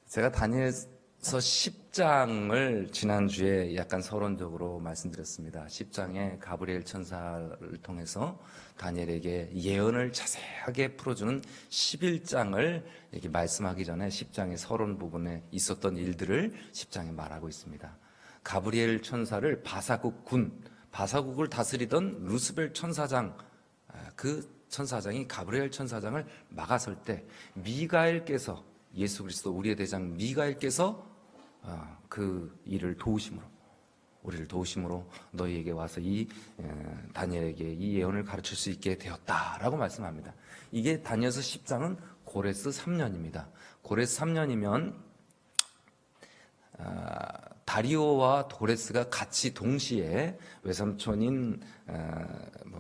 제가 다니엘서 10장을 지난주에 약간 서론적으로 말씀드렸습니다. 10장에 가브리엘 천사를 통해서 다니엘에게 예언을 자세하게 풀어주는 11장을 이렇게 말씀하기 전에 10장의 서론 부분에 있었던 일들을 10장에 말하고 있습니다. 가브리엘 천사를 바사국을 다스리던 루스벨 천사장, 그 천사장이 가브리엘 천사장을 막아설 때 미가엘께서, 예수 그리스도 우리의 대장 미가엘께서 그 일을 도우심으로, 우리를 도우심으로 너희에게 와서 이 다니엘에게 이 예언을 가르칠 수 있게 되었다라고 말씀합니다. 이게 다니엘서 10장은 고레스 3년입니다. 고레스 3년이면 다리오와 고레스가 같이 동시에 외삼촌인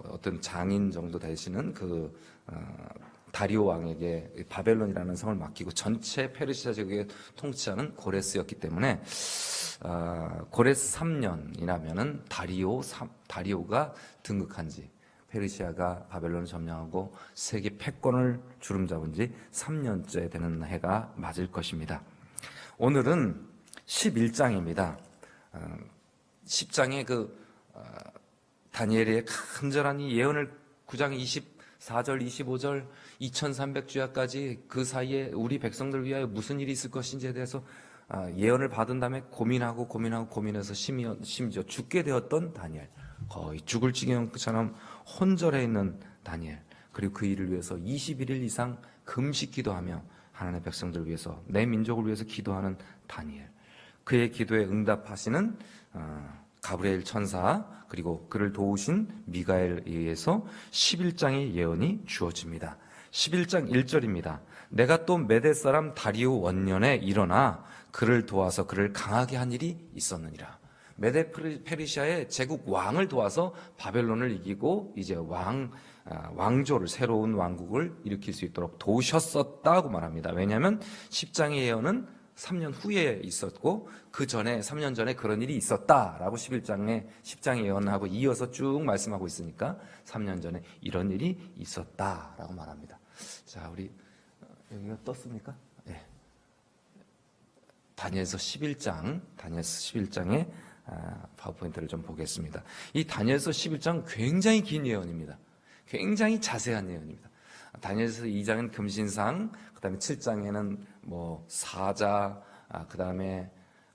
어떤 장인 정도 되시는 그 다리오 왕에게 바벨론이라는 성을 맡기고 전체 페르시아 제국의 통치자는 고레스였기 때문에 고레스 3년이라면은 다리오가 등극한 지, 페르시아가 바벨론을 점령하고 세계 패권을 주름잡은 지 3년째 되는 해가 맞을 것입니다. 오늘은 11장입니다. 10장의 다니엘의 간절한 이 예언을 9장 24절, 25절, 2300주야까지 그 사이에 우리 백성들 위하여 무슨 일이 있을 것인지에 대해서 예언을 받은 다음에 고민해서 심지어 죽게 되었던 다니엘, 거의 죽을 지경처럼 혼절해 있는 다니엘, 그리고 그 일을 위해서 21일 이상 금식 기도하며 하나님의 백성들을 위해서, 내 민족을 위해서 기도하는 다니엘, 그의 기도에 응답하시는 가브리엘 천사, 그리고 그를 도우신 미가엘에 의해서 11장의 예언이 주어집니다. 11장 1절입니다. 내가 또 메대 사람 다리오 원년에 일어나 그를 도와서 그를 강하게 한 일이 있었느니라. 메대 페르시아의 제국 왕을 도와서 바벨론을 이기고 이제 왕조를, 새로운 왕국을 일으킬 수 있도록 도우셨었다고 말합니다. 왜냐하면 10장의 예언은 3년 후에 있었고 그 전에 3년 전에 그런 일이 있었다라고 10장의 예언하고 이어서 쭉 말씀하고 있으니까 3년 전에 이런 일이 있었다라고 말합니다. 자, 우리 여기가 떴습니까? 네. 다니엘서 11장의 파워포인트를 좀 보겠습니다. 이 다니엘서 11장 굉장히 긴 예언입니다. 굉장히 자세한 예언입니다. 다니엘서 2장은 금신상, 그 다음에 7장에는 사자, 그 다음에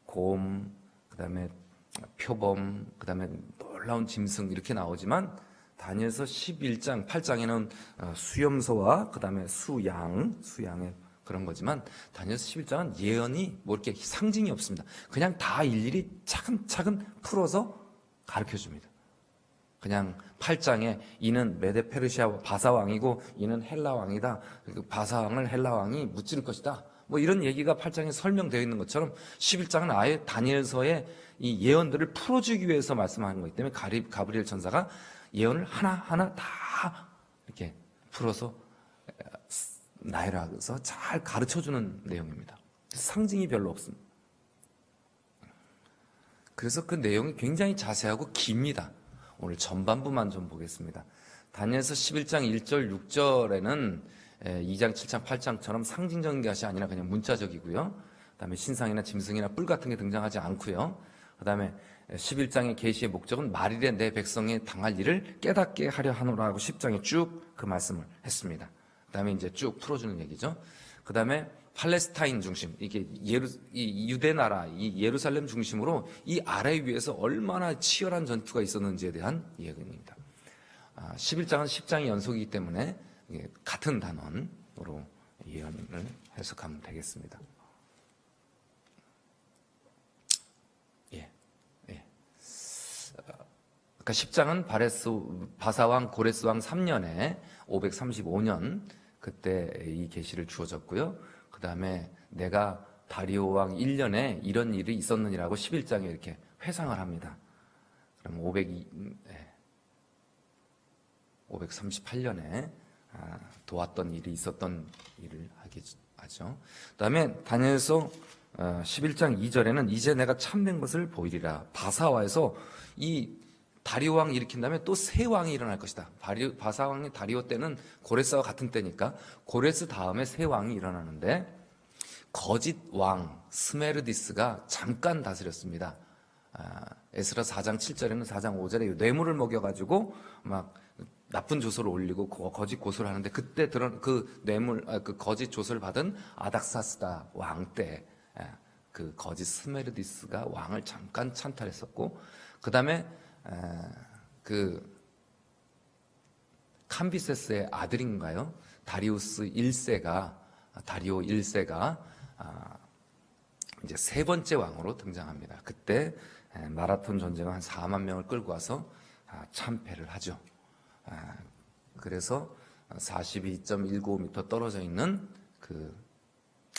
곰, 그 다음에 표범, 그 다음에 놀라운 짐승 이렇게 나오지만 다니엘서 11장, 8장에는 수염소와 그 다음에 수양의 그런 거지만 다니엘서 11장은 예언이 이렇게 상징이 없습니다. 그냥 다 일일이 차근차근 풀어서 가르쳐 줍니다. 그냥 8장에 이는 메데 페르시아 바사왕이고 이는 헬라왕이다. 바사왕을 헬라왕이 무찌를 것이다. 이런 얘기가 8장에 설명되어 있는 것처럼 11장은 아예 다니엘서의 이 예언들을 풀어주기 위해서 말씀하는 거기 때문에 가브리엘 천사가 예언을 하나하나 다 이렇게 풀어서 나열해서 잘 가르쳐주는 내용입니다. 상징이 별로 없습니다. 그래서 그 내용이 굉장히 자세하고 깁니다. 오늘 전반부만 좀 보겠습니다. 다니엘서 11장 1절, 6절에는 2장, 7장, 8장처럼 상징적인 것이 아니라 그냥 문자적이고요. 그 다음에 신상이나 짐승이나 뿔 같은 게 등장하지 않고요. 그 다음에 11장의 계시의 목적은 말일에 내 백성이 당할 일을 깨닫게 하려 하노라 하고 10장에 쭉 그 말씀을 했습니다. 그 다음에 이제 쭉 풀어주는 얘기죠. 그 다음에 팔레스타인 중심, 이게 이 유대 나라, 이 예루살렘 중심으로 이 아래 위에서 얼마나 치열한 전투가 있었는지에 대한 이야기입니다. 11장은 10장의 연속이기 때문에 같은 단원으로 예언을 해석하면 되겠습니다. 그러니까 10장은 바사왕 고레스왕 3년에 535년 그때 이 계시를 주어졌고요. 그 다음에 내가 다리오 왕 1년에 이런 일이 있었느니라고 11장에 이렇게 회상을 합니다. 그럼 538년에 도왔던 일이 있었던 일을 하죠. 그 다음에 다니엘서 11장 2절에는 이제 내가 참된 것을 보이리라. 바사와에서 이 다리오 왕이 일으킨 다음에 또 새 왕이 일어날 것이다. 바사 왕이 다리오 때는 고레스와 같은 때니까 고레스 다음에 새 왕이 일어나는데 거짓 왕 스메르디스가 잠깐 다스렸습니다. 에스라 4장 7절에는 4장 5절에 뇌물을 먹여가지고 막 나쁜 조서를 올리고 거짓 고소를 하는데, 그때 그 뇌물, 그 거짓 조서를 받은 아닥사스다 왕 때 그 거짓 스메르디스가 왕을 잠깐 찬탈했었고, 그 다음에 그 캄비세스의 아들인가요? 다리오 1세가 이제 세 번째 왕으로 등장합니다. 그때 마라톤 전쟁을 한 4만 명을 끌고 와서 참패를 하죠. 그래서 42.195m 떨어져 있는 그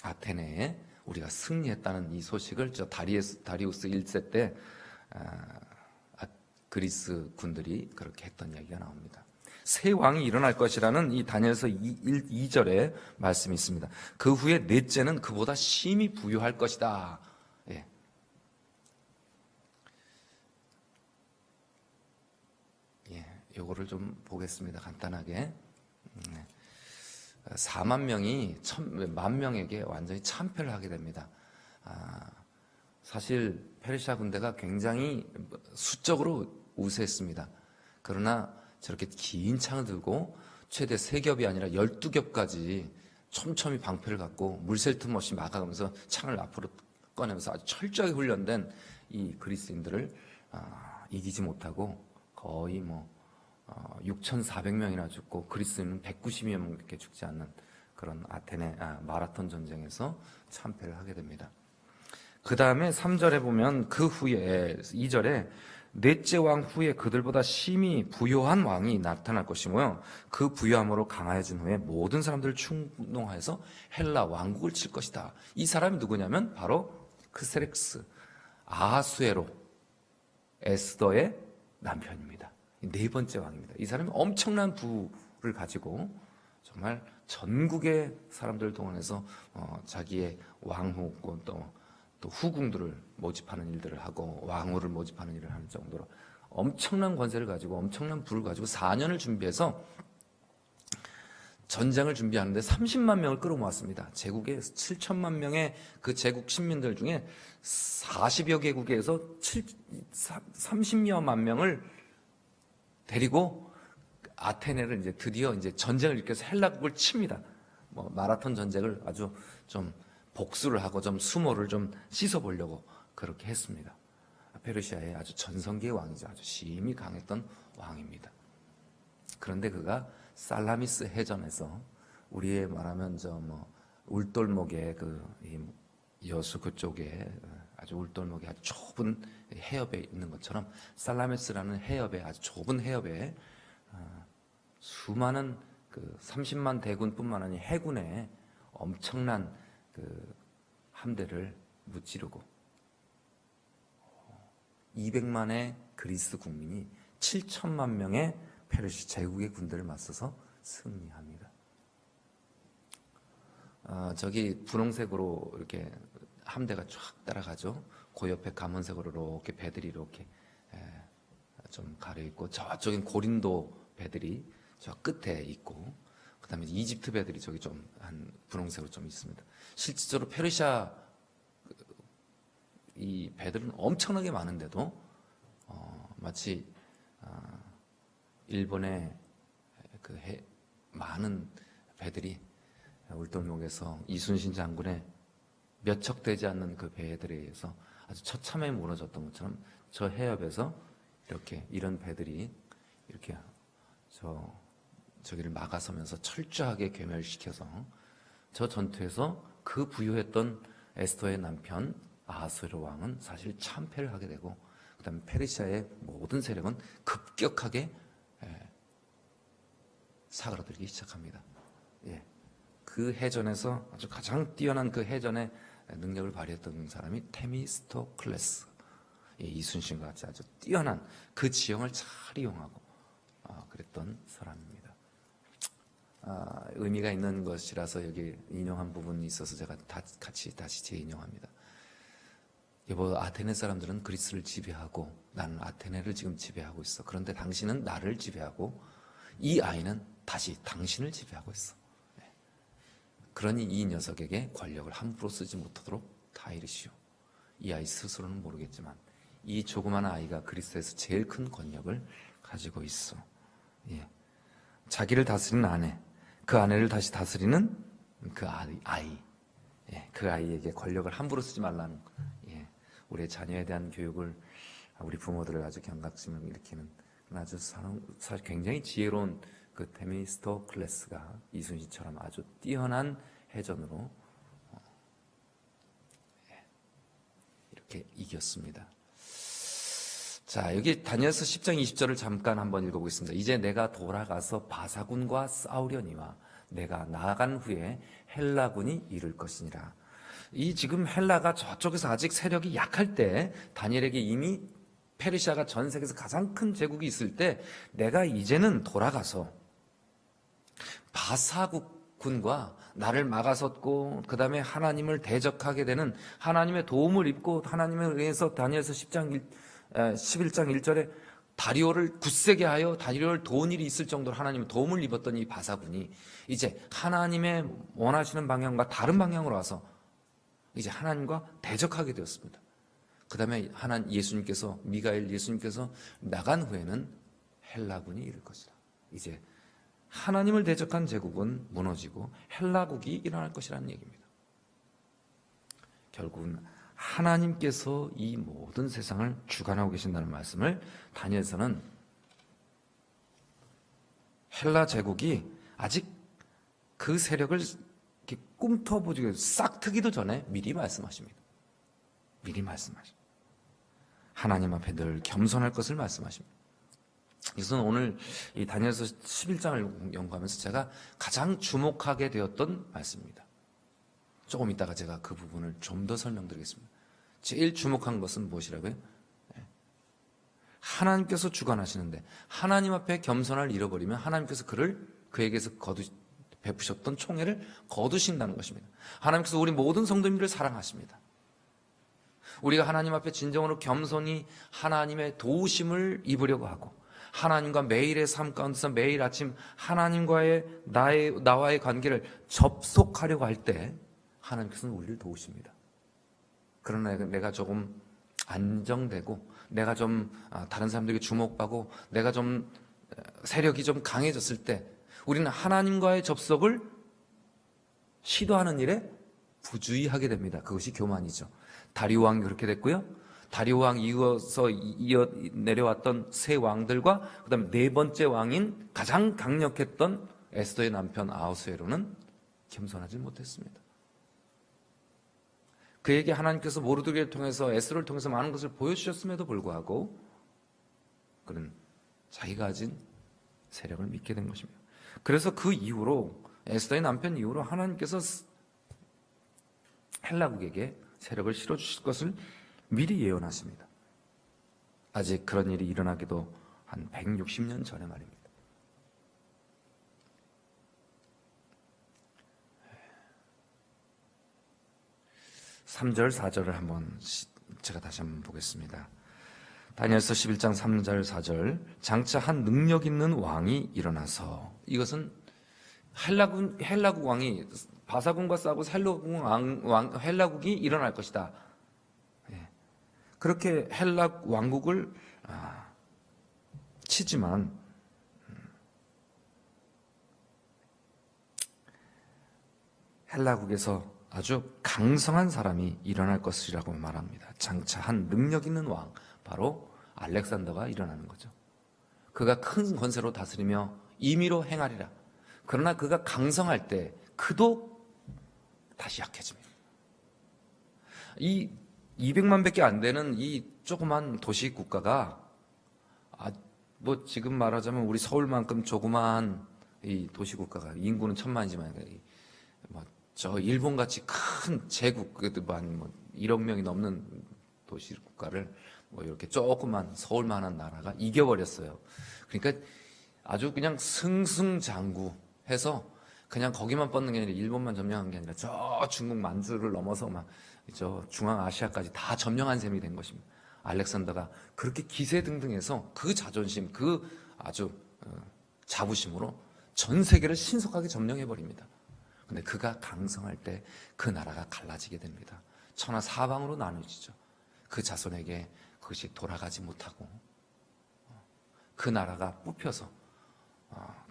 아테네에 우리가 승리했다는 이 소식을 다리우스 1세 때 그리스 군들이 그렇게 했던 이야기가 나옵니다. 새 왕이 일어날 것이라는 이 다니엘서 2절에 말씀이 있습니다. 그 후에 넷째는 그보다 심히 부유할 것이다. 예. 요거를 좀 보겠습니다. 간단하게. 4만 명이 1만 명에게 완전히 참패를 하게 됩니다. 사실 페르시아 군대가 굉장히 수적으로 우세했습니다. 그러나 저렇게 긴 창을 들고 최대 3겹이 아니라 12겹까지 촘촘히 방패를 갖고 물샐 틈 없이 막아가면서 창을 앞으로 꺼내면서 아주 철저하게 훈련된 이 그리스인들을 이기지 못하고 거의 6,400명이나 죽고 그리스인은 190여 명밖에 죽지 않는 그런 아테네 마라톤 전쟁에서 참패를 하게 됩니다. 그 다음에 3절에 보면 그 후에 2절에 넷째 왕 후에 그들보다 심히 부요한 왕이 나타날 것이며 그 부요함으로 강하여진 후에 모든 사람들을 충동하여서 헬라 왕국을 칠 것이다. 이 사람이 누구냐면 바로 크세렉스 아하수에로 에스더의 남편입니다. 네 번째 왕입니다. 이 사람이 엄청난 부를 가지고 정말 전국의 사람들을 동원해서 자기의 왕후 또 후궁들을 모집하는 일들을 하고 왕후를 모집하는 일을 하는 정도로 엄청난 권세를 가지고 엄청난 부를 가지고 4년을 준비해서 전쟁을 준비하는데 30만 명을 끌어모았습니다. 제국의 7천만 명의 그 제국 시민들 중에 40여 개국에서 30여만 명을 데리고 아테네를 이제 드디어 이제 전쟁을 일으켜서 헬라국을 칩니다. 마라톤 전쟁을 아주 좀 복수를 하고 좀 수모를 좀 씻어보려고 그렇게 했습니다. 페르시아의 아주 전성기의 왕이죠. 아주 심히 강했던 왕입니다. 그런데 그가 살라미스 해전에서 우리의 말하면 울돌목의 여수 그쪽에 아주 울돌목의 아주 좁은 해협에 있는 것처럼 살라미스라는 해협에 아주 좁은 해협에 수많은 30만 대군뿐만 아니라 해군의 엄청난 함대를 무찌르고 200만의 그리스 국민이 7천만 명의 페르시 제국의 군대를 맞서서 승리합니다. 저기 분홍색으로 이렇게 함대가 쫙 따라가죠. 그 옆에 감은색으로 이렇게 배들이 이렇게 좀 가려있고, 저쪽엔 고린도 배들이 저 끝에 있고, 그 다음에 이집트 배들이 저기 좀 한 분홍색으로 좀 있습니다. 실질적으로 페르시아 이 배들은 엄청나게 많은데도 마치 일본의 많은 배들이 울돌목에서 이순신 장군의 몇 척 되지 않는 그 배들에 의해서 아주 처참하게 무너졌던 것처럼 저 해협에서 이런 배들이 이렇게 저기를 막아서면서 철저하게 괴멸시켜서 저 전투에서 그 부유했던 에스더의 남편 아하수에로 왕은 사실 참패를 하게 되고, 그 다음에 페르시아의 모든 세력은 급격하게 사그라들기 시작합니다. 그 해전에서 아주 가장 뛰어난 그 해전의 능력을 발휘했던 사람이 테미스토클레스, 이순신과 같이 아주 뛰어난 그 지형을 잘 이용하고 그랬던 사람입니다. 의미가 있는 것이라서 여기 인용한 부분이 있어서 제가 같이 다시 재인용합니다. 여보, 아테네 사람들은 그리스를 지배하고 나는 아테네를 지금 지배하고 있어. 그런데 당신은 나를 지배하고 이 아이는 다시 당신을 지배하고 있어. 그러니 이 녀석에게 권력을 함부로 쓰지 못하도록 다 이르시오. 이 아이 스스로는 모르겠지만 이 조그마한 아이가 그리스도에서 제일 큰 권력을 가지고 있어. 예. 자기를 다스리는 아내, 그 아내를 다시 다스리는 그 아이. 예. 그 아이에게 권력을 함부로 쓰지 말라는, 예. 우리의 자녀에 대한 교육을, 우리 부모들을 아주 경각심을 일으키는 아주 사실 굉장히 지혜로운 그 데미스토클레스가 이순신처럼 아주 뛰어난 해전으로 이렇게 이겼습니다. 자, 여기 다니엘서 10장 20절을 잠깐 한번 읽어보겠습니다. 이제 내가 돌아가서 바사군과 싸우려니와 내가 나아간 후에 헬라군이 이를 것이니라. 이 지금 헬라가 저쪽에서 아직 세력이 약할 때 다니엘에게 이미 페르시아가 전 세계에서 가장 큰 제국이 있을 때 내가 이제는 돌아가서 바사군과 나를 막아섰고 그 다음에 하나님을 대적하게 되는 하나님의 도움을 입고 하나님에 의해서 다니엘서 11장 1절에 다리오를 굳세게 하여 다리오를 도운 일이 있을 정도로 하나님의 도움을 입었던 이 바사군이 이제 하나님의 원하시는 방향과 다른 방향으로 와서 이제 하나님과 대적하게 되었습니다. 그 다음에 예수님께서 미가엘 예수님께서 나간 후에는 헬라군이 이를 것이다. 이제 하나님을 대적한 제국은 무너지고 헬라국이 일어날 것이라는 얘기입니다. 결국은 하나님께서 이 모든 세상을 주관하고 계신다는 말씀을 다니엘서는 헬라 제국이 아직 그 세력을 이렇게 꿈터보지 싹트기도 전에 미리 말씀하십니다. 미리 말씀하십니다. 하나님 앞에 늘 겸손할 것을 말씀하십니다. 이것은 오늘 이 다니엘서 11장을 연구하면서 제가 가장 주목하게 되었던 말씀입니다. 조금 이따가 제가 그 부분을 좀 더 설명드리겠습니다. 제일 주목한 것은 무엇이라고요? 하나님께서 주관하시는데 하나님 앞에 겸손을 잃어버리면 하나님께서 그에게서 베푸셨던 총애를 거두신다는 것입니다. 하나님께서 우리 모든 성도님들을 사랑하십니다. 우리가 하나님 앞에 진정으로 겸손히 하나님의 도우심을 입으려고 하고 하나님과 매일의 삶 가운데서 매일 아침 하나님과의 나와의 관계를 접속하려고 할 때 하나님께서는 우리를 도우십니다. 그러나 내가 조금 안정되고 내가 좀 다른 사람들에게 주목받고 내가 좀 세력이 좀 강해졌을 때 우리는 하나님과의 접속을 시도하는 일에 부주의하게 됩니다. 그것이 교만이죠. 다리오 왕이 그렇게 됐고요. 다리오 왕 이어서 내려왔던 세 왕들과 그 다음에 네 번째 왕인 가장 강력했던 에스더의 남편 아하수에로는 겸손하지 못했습니다. 그에게 하나님께서 모르드게를 통해서 에스더를 통해서 많은 것을 보여주셨음에도 불구하고 그는 자기가 가진 세력을 믿게 된 것입니다. 그래서 그 이후로 에스더의 남편 이후로 하나님께서 헬라국에게 세력을 실어주실 것을 미리 예언하십니다. 아직 그런 일이 일어나기도 한 160년 전에 말입니다. (3절) (4절을) 한번 제가 다시 한번 보겠습니다. 다니엘서 11장 3절 4절 장차 한 능력 있는 왕이 일어나서 이것은 헬라국 왕이 바사군과 싸우고 헬라국이 일어날 것이다. 그렇게 헬라 왕국을 치지만 헬라국에서 아주 강성한 사람이 일어날 것이라고 말합니다. 장차 한 능력 있는 왕, 바로 알렉산더가 일어나는 거죠. 그가 큰 권세로 다스리며 임의로 행하리라. 그러나 그가 강성할 때 그도 다시 약해집니다. 이 200만 밖에 안 되는 이 조그만 도시 국가가 뭐 지금 말하자면 우리 서울만큼 조그만 이 도시 국가가 인구는 1000만이지만 저 일본같이 큰 제국 뭐 1억 명이 넘는 도시 국가를 뭐 이렇게 조그만 서울만한 나라가 이겨버렸어요. 그러니까 아주 그냥 승승장구해서 그냥 거기만 뻗는 게 아니라 일본만 점령한 게 아니라 저 중국 만주를 넘어서 막 저 중앙아시아까지 다 점령한 셈이 된 것입니다. 알렉산더가 그렇게 기세등등해서 그 자존심, 그 아주 자부심으로 전 세계를 신속하게 점령해 버립니다. 근데 그가 강성할 때 그 나라가 갈라지게 됩니다. 천하 사방으로 나누어지죠. 그 자손에게 그것이 돌아가지 못하고 그 나라가 뽑혀서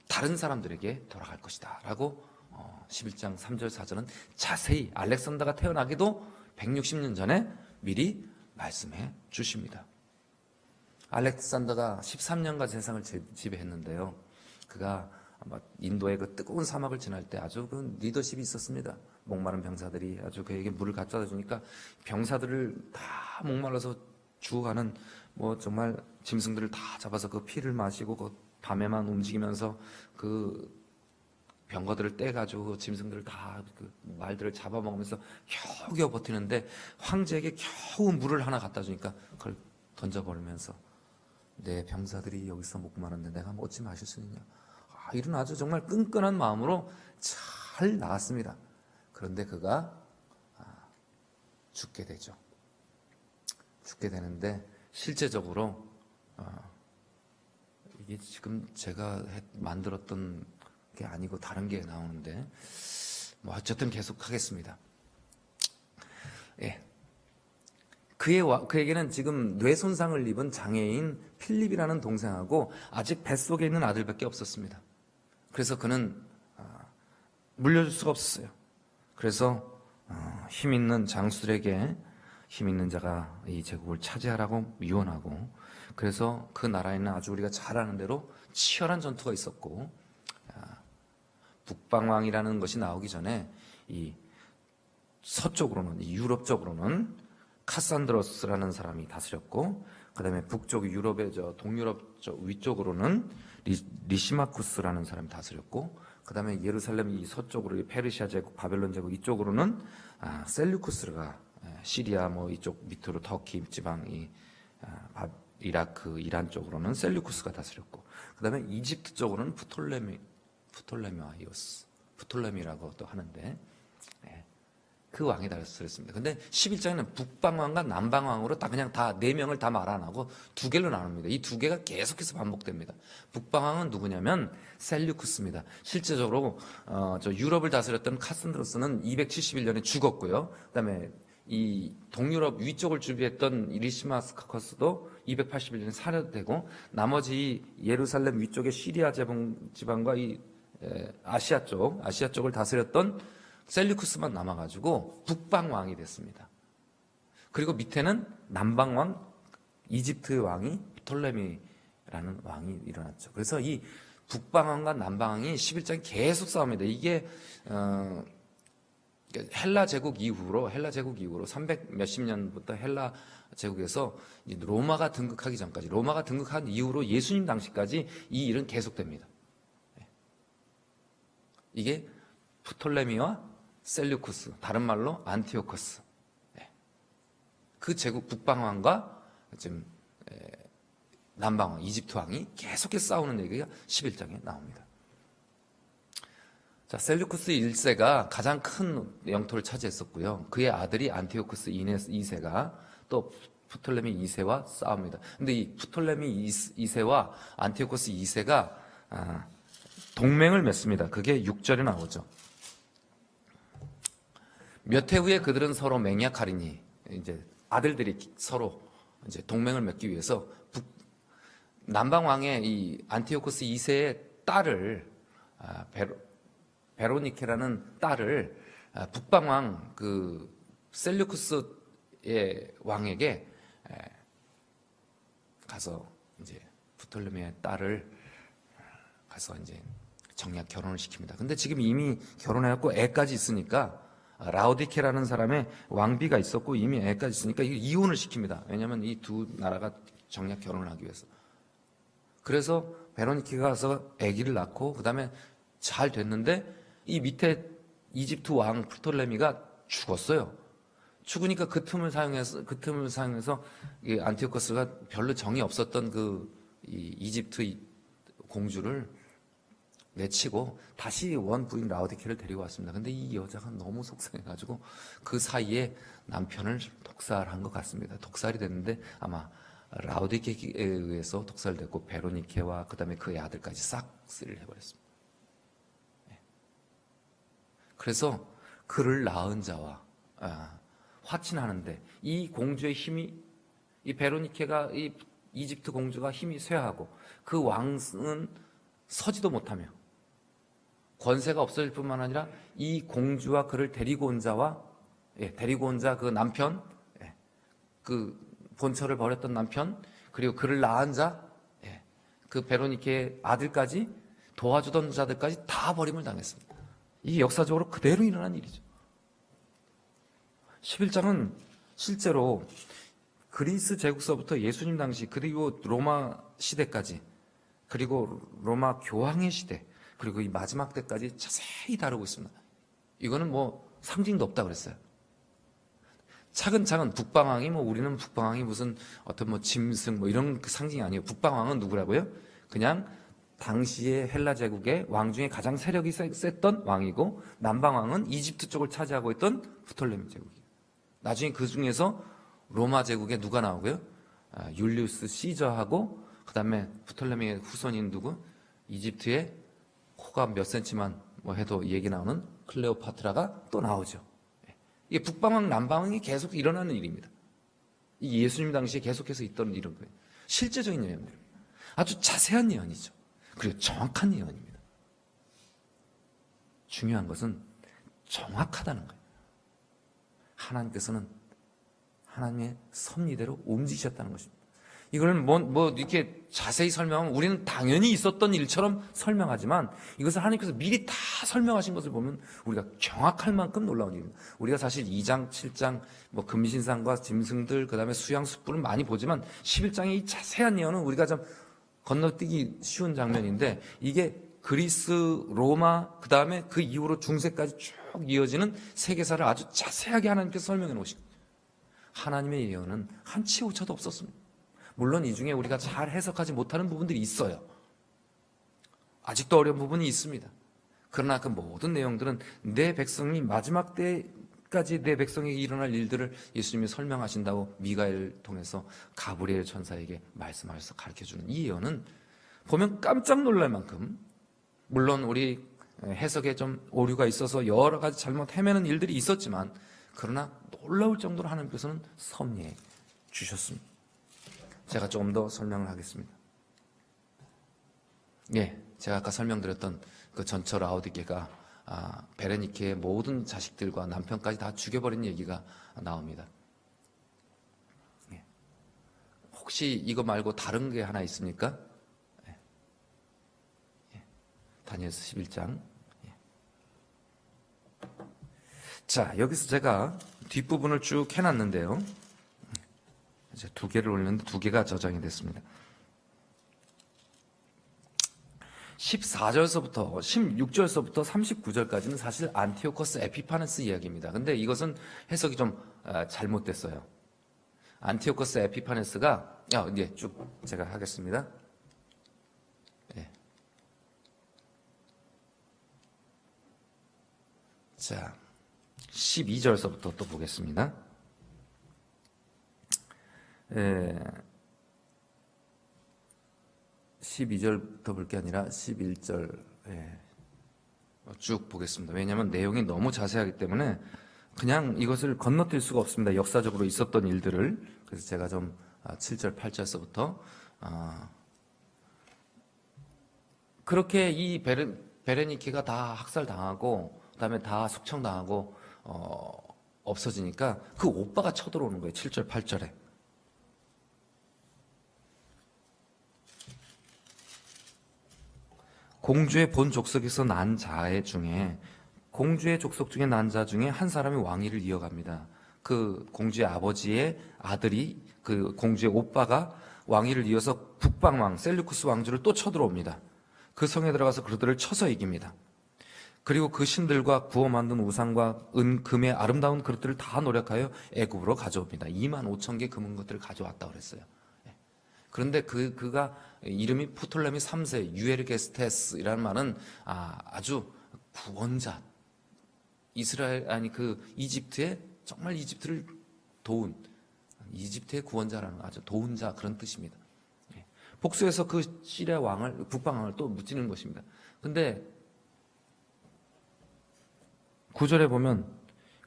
다른 사람들에게 돌아갈 것이다 라고 11장 3절 4절은 자세히 알렉산더가 태어나기도 160년 전에 미리 말씀해 주십니다. 알렉산더가 13년간 세상을 지배했는데요, 그가 아마 인도의 그 뜨거운 사막을 지날 때 아주 그 리더십이 있었습니다. 목마른 병사들이 아주 그에게 물을 갖다 주니까 병사들을 다 목말라서 죽어가는 뭐 정말 짐승들을 다 잡아서 그 피를 마시고 그 밤에만 움직이면서 그 병거들을 떼가지고 그 짐승들을 다 그 말들을 잡아먹으면서 겨우겨우 버티는데 황제에게 겨우 물을 하나 갖다 주니까 그걸 던져버리면서 내 병사들이 여기서 목마른데 내가 뭐 어찌 마실 수 있냐, 이런 아주 정말 끈끈한 마음으로 잘 나갔습니다. 그런데 그가 죽게 되죠. 죽게 되는데 실제적으로 이게 지금 제가 만들었던 게 아니고 다른 게 나오는데 뭐 어쨌든 계속하겠습니다. 예. 그에게는 지금 뇌 손상을 입은 장애인 필립이라는 동생하고 아직 뱃속에 있는 아들밖에 없었습니다. 그래서 그는 물려줄 수가 없었어요. 그래서 힘 있는 장수들에게 힘 있는 자가 이 제국을 차지하라고 유언하고, 그래서 그 나라에는 아주 우리가 잘 아는 대로 치열한 전투가 있었고, 북방왕이라는 것이 나오기 전에 이 서쪽으로는, 이 유럽 쪽으로는 카산드로스라는 사람이 다스렸고, 그 다음에 북쪽 유럽의 동유럽 위쪽으로는 리시마쿠스라는 사람이 다스렸고, 그 다음에 예루살렘 이 서쪽으로 페르시아 제국, 바벨론 제국 이쪽으로는 셀류쿠스가, 시리아 뭐 이쪽 밑으로 터키 지방, 이라크, 이란 쪽으로는 셀류쿠스가 다스렸고, 그 다음에 이집트 쪽으로는 프톨레미라고 또 하는데, 그 왕이 다스렸습니다. 근데 11장에는 북방왕과 남방왕으로 그냥 다 4명을 다 말 안 하고 2개로 나눕니다. 이 2개가 계속해서 반복됩니다. 북방왕은 누구냐면 셀류쿠스입니다. 실제적으로 저 유럽을 다스렸던 카산드로스는 271년에 죽었고요. 그다음에 이 동유럽 위쪽을 주비했던 리시마스카커스도 281년에 살해되고, 나머지 예루살렘 위쪽의 시리아 지방과 이 아시아 쪽을 다스렸던 셀류쿠스만 남아가지고 북방왕이 됐습니다. 그리고 밑에는 남방왕, 이집트 왕이 프톨레미라는 왕이 일어났죠. 그래서 이 북방왕과 남방왕이 11장에 계속 싸웁니다. 이게 헬라 제국 이후로 300 몇십 년부터 헬라 제국에서 로마가 등극하기 전까지, 로마가 등극한 이후로 예수님 당시까지 이 일은 계속됩니다. 이게 프톨레미와 셀류쿠스, 다른 말로 안티오코스, 그 제국 북방왕과 지금 남방왕, 이집트 왕이 계속해서 싸우는 얘기가 11장에 나옵니다. 자, 셀류쿠스 1세가 가장 큰 영토를 차지했었고요. 그의 아들이 안티오코스 2세가 또 프톨레미 2세와 싸웁니다. 근데 이 프톨레미 2세와 안티오코스 2세가 동맹을 맺습니다. 그게 6절에 나오죠. 몇 해 후에 그들은 서로 맹약하리니, 이제 아들들이 서로 이제 동맹을 맺기 위해서 남방 왕의 이 안티오코스 2세의 딸을, 베로니케라는 딸을 북방 왕 그 셀류쿠스의 왕에게 가서 이제 프톨레미의 딸을 가서 이제 정략 결혼을 시킵니다. 근데 지금 이미 결혼해갖고 애까지 있으니까, 라오디케라는 사람의 왕비가 있었고 이미 애까지 있으니까 이혼을 시킵니다. 왜냐하면 이 두 나라가 정략 결혼을 하기 위해서. 그래서 베로니케가 가서 아기를 낳고 그 다음에 잘 됐는데, 이 밑에 이집트 왕 프톨레미가 죽었어요. 죽으니까 그 틈을 사용해서 이 안티오코스가 별로 정이 없었던 이 이집트 공주를 내치고 다시 원 부인 라오디케를 데리고 왔습니다. 근데 이 여자가 너무 속상해가지고 그 사이에 남편을 독살한 것 같습니다. 독살이 됐는데 아마 라오디케에 의해서 독살됐고, 베로니케와 그 다음에 그의 아들까지 싹쓸이를 해버렸습니다. 그래서 그를 낳은 자와 화친하는데 이 공주의 힘이, 이 베로니케가, 이 이집트 공주가 힘이 쇠하고 그 왕은 서지도 못하며 권세가 없어질 뿐만 아니라 이 공주와 그를 데리고 온 자와 데리고 온 자 그 남편, 그 본처를 버렸던 남편, 그리고 그를 낳은 자, 그 베로니케의 아들까지, 도와주던 자들까지 다 버림을 당했습니다. 이게 역사적으로 그대로 일어난 일이죠. 11장은 실제로 그리스 제국서부터 예수님 당시, 그리고 로마 시대까지, 그리고 로마 교황의 시대, 그리고 이 마지막 때까지 자세히 다루고 있습니다. 이거는 뭐 상징도 없다 그랬어요. 차근차근 북방왕이, 뭐 우리는 북방왕이 무슨 어떤 뭐 짐승 뭐 이런 그 상징이 아니에요. 북방왕은 누구라고요? 그냥 당시의 헬라 제국의 왕 중에 가장 세력이 셌던 왕이고, 남방왕은 이집트 쪽을 차지하고 있던 프톨레미 제국이에요. 나중에 그 중에서 로마 제국에 누가 나오고요? 율리우스 시저하고, 그 다음에 프톨레미의 후손인 누구? 이집트의 코가 몇 센치만 뭐 해도 얘기 나오는 클레오파트라가 또 나오죠. 이게 북방왕, 남방왕이 계속 일어나는 일입니다. 이 예수님 당시에 계속해서 있던 이런 거예요. 실제적인 예언들. 아주 자세한 예언이죠. 그리고 정확한 예언입니다. 중요한 것은 정확하다는 거예요. 하나님께서는 하나님의 섭리대로 움직이셨다는 것입니다. 이걸 뭐 이렇게 자세히 설명하면 우리는 당연히 있었던 일처럼 설명하지만, 이것을 하나님께서 미리 다 설명하신 것을 보면 우리가 경악할 만큼 놀라운 일입니다. 우리가 사실 2장, 7장, 뭐 금신상과 짐승들, 그 다음에 수양 숯불은 많이 보지만 11장의 이 자세한 예언은 우리가 좀 건너뛰기 쉬운 장면인데, 이게 그리스, 로마, 그 다음에 그 이후로 중세까지 쭉 이어지는 세계사를 아주 자세하게 하나님께서 설명해 놓으신 거예요. 하나님의 예언은 한치 오차도 없었습니다. 물론 이 중에 우리가 잘 해석하지 못하는 부분들이 있어요. 아직도 어려운 부분이 있습니다. 그러나 그 모든 내용들은 내 백성이 마지막 때까지 내 백성에게 일어날 일들을 예수님이 설명하신다고 미가엘을 통해서 가브리엘 천사에게 말씀하셔서 가르쳐주는 이 예언은 보면 깜짝 놀랄 만큼, 물론 우리 해석에 좀 오류가 있어서 여러 가지 잘못 헤매는 일들이 있었지만, 그러나 놀라울 정도로 하나님께서는 섭리해 주셨습니다. 제가 조금 더 설명을 하겠습니다. 제가 아까 설명드렸던 그 전처 라오디게가 베레니케의 모든 자식들과 남편까지 다 죽여버린 얘기가 나옵니다. 혹시 이거 말고 다른 게 하나 있습니까? 다니엘서 11장. 자, 여기서 제가 뒷부분을 쭉 해놨는데요. 이제 2개를 올렸는데 2개가 저장이 됐습니다. 14절서부터 16절서부터 39절까지는 사실 안티오코스 에피파네스 이야기입니다. 근데 이것은 해석이 좀 잘못됐어요. 안티오코스 에피파네스가 쭉 제가 하겠습니다. 자, 12절서부터 또 보겠습니다. 12절부터 볼 게 아니라 11절 쭉 보겠습니다. 왜냐하면 내용이 너무 자세하기 때문에 그냥 이것을 건너뛸 수가 없습니다. 역사적으로 있었던 일들을. 그래서 제가 좀 7절, 8절서부터 그렇게 이 베레니케가 다 학살당하고 그다음에 다 숙청당하고 없어지니까 그 오빠가 쳐들어오는 거예요. 7절, 8절에. 공주의 본 족속에서 난 자 중에, 공주의 족속 중에 난 자 중에 한 사람이 왕위를 이어갑니다. 그 공주의 아버지의 아들이, 그 공주의 오빠가 왕위를 이어서 북방왕 셀루쿠스 왕조를 또 쳐들어옵니다. 그 성에 들어가서 그들을 쳐서 이깁니다. 그리고 그 신들과 구워 만든 우상과 은, 금의 아름다운 그릇들을 다 노력하여 애굽으로 가져옵니다. 25,000개 금은 것들을 가져왔다 그랬어요. 그런데 그가 이름이 프톨레미 3세 유에르게스테스이라는 말은 아주 구원자, 이집트의 정말 이집트를 도운, 이집트의 구원자라는 아주 도운 자, 그런 뜻입니다. 복수해서 그 시리아 왕을, 북방 왕을 또 무찌는 것입니다. 근데 9절에 보면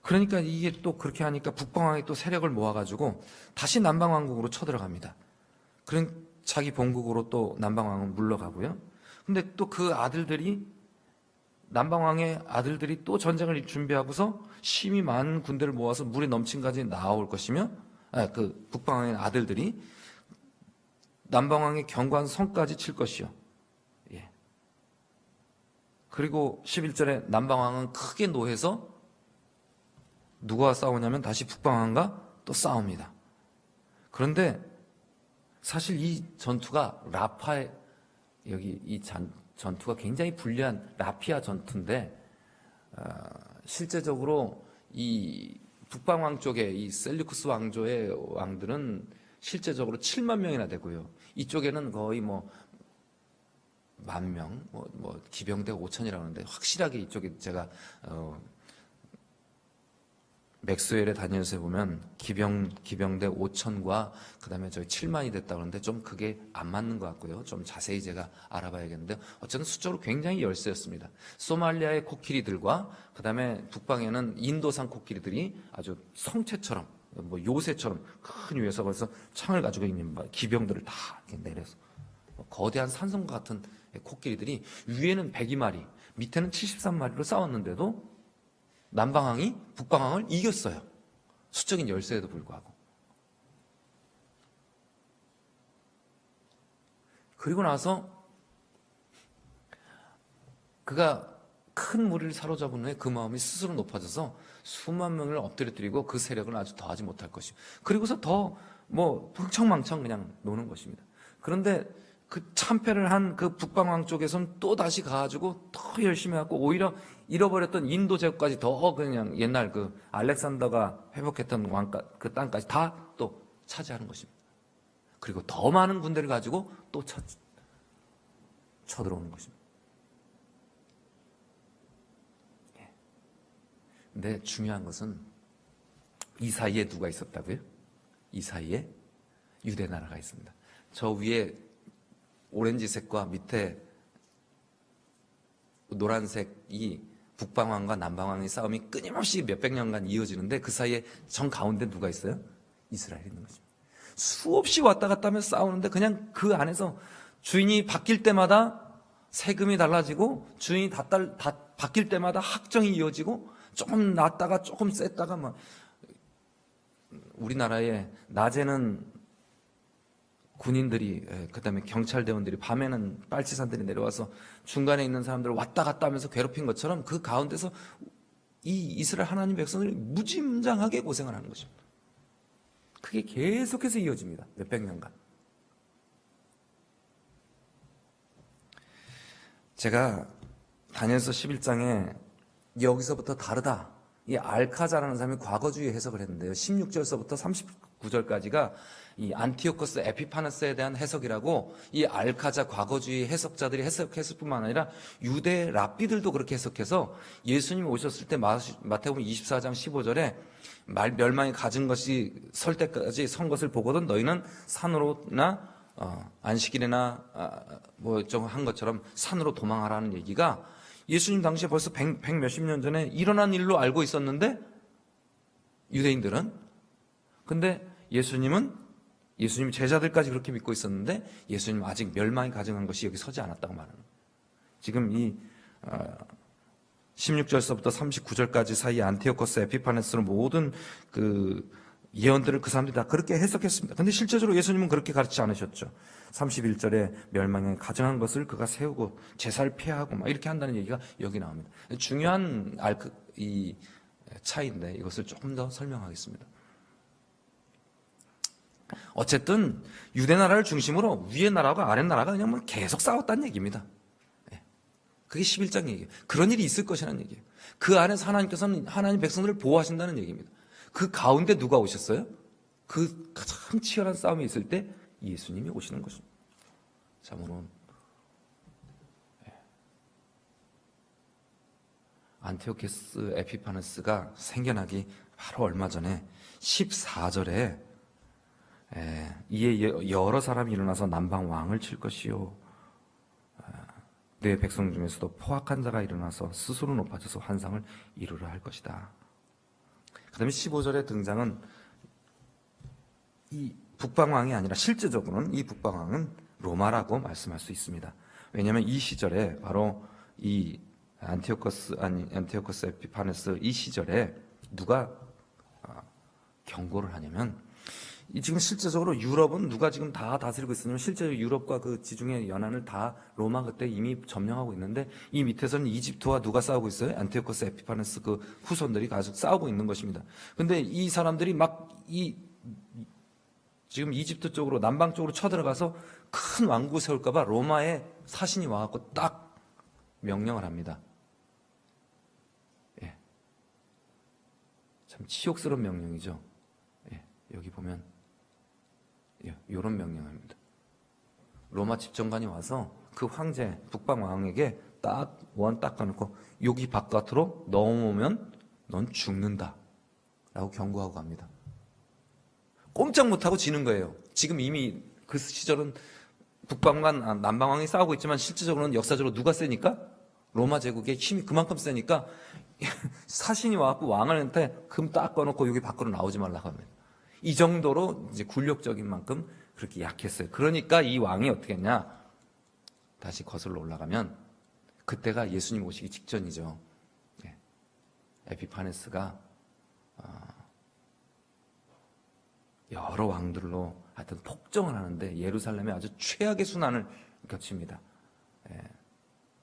그러니까 이게 또 그렇게 하니까 북방왕이 또 세력을 모아가지고 다시 남방왕국으로 쳐들어갑니다. 그런 자기 본국으로 또 남방왕은 물러가고요. 근데 또 그 아들들이 남방왕의 아들들이 또 전쟁을 준비하고서 힘이 많은 군대를 모아서 물이 넘친까지 나올 것이며 그 북방왕의 아들들이 남방왕의 견고한 성까지 칠 것이요. 예. 그리고 11절에 남방왕은 크게 노해서 누구와 싸우냐면 다시 북방왕과 또 싸웁니다. 그런데 사실 이 전투가 라파의 여기 이 전투가 굉장히 불리한 라피아 전투인데 실제적으로 이 북방왕 쪽에 이 셀류쿠스 왕조의 왕들은 실제적으로 7만 명이나 되고요. 이쪽에는 거의 뭐 10,000명, 뭐 기병대 5천이라고 하는데 확실하게 이쪽에 제가 맥스웰에 다니면서 보면 기병대 5천과 그다음에 저희 7만이 됐다고 하는데 좀 그게 안 맞는 것 같고요. 좀 자세히 제가 알아봐야겠는데 어쨌든 수적으로 굉장히 열세였습니다. 소말리아의 코끼리들과 그다음에 북방에는 인도산 코끼리들이 아주 성체처럼 뭐 요새처럼 큰 위에서 벌써 창을 가지고 있는 기병들을 다 이렇게 내려서 거대한 산성과 같은 코끼리들이 위에는 102마리, 밑에는 73마리로 싸웠는데도 남방왕이 북방왕을 이겼어요. 수적인 열세에도 불구하고. 그리고 나서 그가 큰 무리를 사로잡은 후에 그 마음이 스스로 높아져서 수만 명을 엎드려뜨리고 그 세력을 아주 더하지 못할 것이고 그리고서 더 뭐 흥청망청 그냥 노는 것입니다. 그런데 그 참패를 한 그 북방왕 쪽에서는 또 다시 가가지고 더 열심히 하고 오히려 잃어버렸던 인도 제국까지 더 그냥 옛날 그 알렉산더가 회복했던 그 땅까지 다 또 차지하는 것입니다. 그리고 더 많은 군대를 가지고 또 쳐들어오는 것입니다. 근데 중요한 것은 이 사이에 누가 있었다고요? 이 사이에 유대 나라가 있습니다. 저 위에 오렌지색과 밑에 노란색이 북방왕과 남방왕의 싸움이 끊임없이 몇백 년간 이어지는데 그 사이에 정 가운데 누가 있어요? 이스라엘이 있는 것입니다. 수없이 왔다 갔다 하면서 싸우는데 그냥 그 안에서 주인이 바뀔 때마다 세금이 달라지고 주인이 다 바뀔 때마다 학정이 이어지고 조금 낮다가 조금 셌다가 막 우리나라에 낮에는 군인들이 그다음에 경찰대원들이 밤에는 빨치산들이 내려와서 중간에 있는 사람들을 왔다 갔다 하면서 괴롭힌 것처럼 그 가운데서 이 이스라엘 하나님 백성들이 무지무장하게 고생을 하는 것입니다. 그게 계속해서 이어집니다. 몇백 년간. 제가 다니엘서 11장에 여기서부터 다르다. 이 알카자라는 사람이 과거주의 해석을 했는데요. 16절서부터 39절까지가 이 안티오코스 에피파네스에 대한 해석이라고 이 알카자 과거주의 해석자들이 해석했을 뿐만 아니라 유대 랍비들도 그렇게 해석해서 예수님이 오셨을 때 마태복음 24장 15절에 멸망이 가진 것이 설 때까지 선 것을 보거든 너희는 산으로나 안식일이나 뭐 좀 한 것처럼 산으로 도망하라는 얘기가 예수님 당시에 벌써 백 몇십 년 전에 일어난 일로 알고 있었는데 유대인들은 근데 예수님 제자들까지 그렇게 믿고 있었는데 예수님 아직 멸망이 가증한 것이 여기 서지 않았다고 말하는 거예요. 지금 이 16절서부터 39절까지 사이 안티오코스 에피파네스로 모든 그 예언들을 그 사람들이 다 그렇게 해석했습니다. 근데 실제적으로 예수님은 그렇게 가르치지 않으셨죠. 31절에 멸망에 가증한 것을 그가 세우고 제사를 폐하고 막 이렇게 한다는 얘기가 여기 나옵니다. 중요한 이 차이인데 이것을 조금 더 설명하겠습니다. 어쨌든 유대 나라를 중심으로 위의 나라가 아래 나라가 그냥 뭐 계속 싸웠다는 얘기입니다. 그게 11장 얘기예요. 그런 일이 있을 것이라는 얘기예요. 그 안에서 하나님께서는 하나님 백성들을 보호하신다는 얘기입니다. 그 가운데 누가 오셨어요? 그 가장 치열한 싸움이 있을 때 예수님이 오시는 것입니다. 참으로 안티오코스 에피파네스가 생겨나기 바로 얼마 전에 14절에 이에 여러 사람이 일어나서 남방 왕을 칠 것이요 내 백성 중에서도 포악한 자가 일어나서 스스로 높아져서 환상을 이루려 할 것이다. 그 다음에 15절의 등장은 이 북방왕이 아니라 실제적으로는 이 북방왕은 로마라고 말씀할 수 있습니다. 왜냐하면 이 시절에 바로 이 안티오코스 에피파네스 이 시절에 누가 경고를 하냐면 지금 실제적으로 유럽은 누가 지금 다 다스리고 있으냐면 실제로 유럽과 그 지중해 연안을 다 로마 그때 이미 점령하고 있는데 이 밑에서는 이집트와 누가 싸우고 있어요? 안티오코스 에피파네스 그 후손들이 계속 싸우고 있는 것입니다. 근데 이 사람들이 막 지금 이집트 쪽으로 남방 쪽으로 쳐들어가서 큰 왕국 세울까봐 로마에 사신이 와갖고 딱 명령을 합니다. 예. 참 치욕스러운 명령이죠. 예. 여기 보면 이런 명령입니다. 로마 집정관이 와서 그 황제 북방 왕에게 딱 까놓고 여기 바깥으로 넘어오면 넌 죽는다 라고 경고하고 갑니다. 꼼짝 못하고 지는 거예요. 지금 이미 그 시절은 북방과 남방왕이 싸우고 있지만 실질적으로는 역사적으로 누가 세니까? 로마 제국의 힘이 그만큼 세니까 사신이 와갖고 왕한테 금 딱 꺼놓고 여기 밖으로 나오지 말라고 합니다. 이 정도로 이제 굴욕적인 만큼 그렇게 약했어요. 그러니까 이 왕이 어떻게 했냐? 다시 거슬러 올라가면 그때가 예수님 오시기 직전이죠. 에피파네스가 여러 왕들로 하여튼 폭정을 하는데 예루살렘에 아주 최악의 순환을 겪습니다.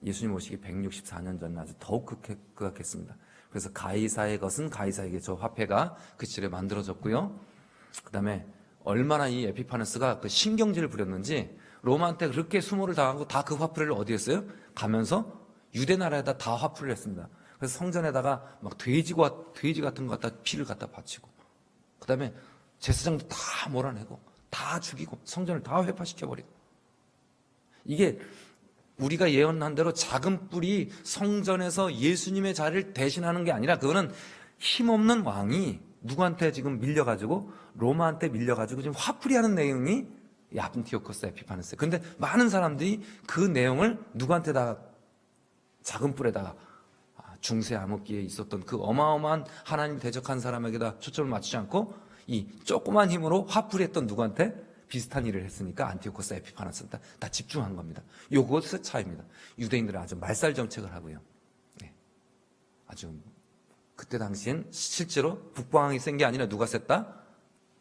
예수님 오시기 164년 전 아주 더욱 극악했습니다. 그래서 가이사의 것은 가이사에게 저 화폐가 그 시절에 만들어졌고요. 그 다음에 얼마나 이 에피파네스가 그 신경질을 부렸는지 로마한테 그렇게 수모를 당하고 다 그 화풀이를 어디 했어요? 가면서 유대 나라에다 다 화풀이를 했습니다. 그래서 성전에다가 막 돼지 같은 거 갖다 피를 갖다 바치고 그 다음에 제사장도 다 몰아내고 다 죽이고 성전을 다 회파시켜버리고 이게 우리가 예언한 대로 작은 뿔이 성전에서 예수님의 자리를 대신하는 게 아니라 그거는 힘없는 왕이 누구한테 지금 밀려가지고 로마한테 밀려가지고 지금 화풀이하는 내용이 이 안티오코스 에피파네스. 근데 많은 사람들이 그 내용을 누구한테다가 작은 뿔에다가 중세 암흑기에 있었던 그 어마어마한 하나님 대적한 사람에게다 초점을 맞추지 않고 이 조그만 힘으로 화풀이했던 누구한테 비슷한 일을 했으니까 안티오코스 에피파네스한테 다 집중한 겁니다. 요것의 차이입니다. 유대인들은 아주 말살 정책을 하고요. 아주 그때 당시엔 실제로 북방왕이 센 게 아니라 누가 셌다?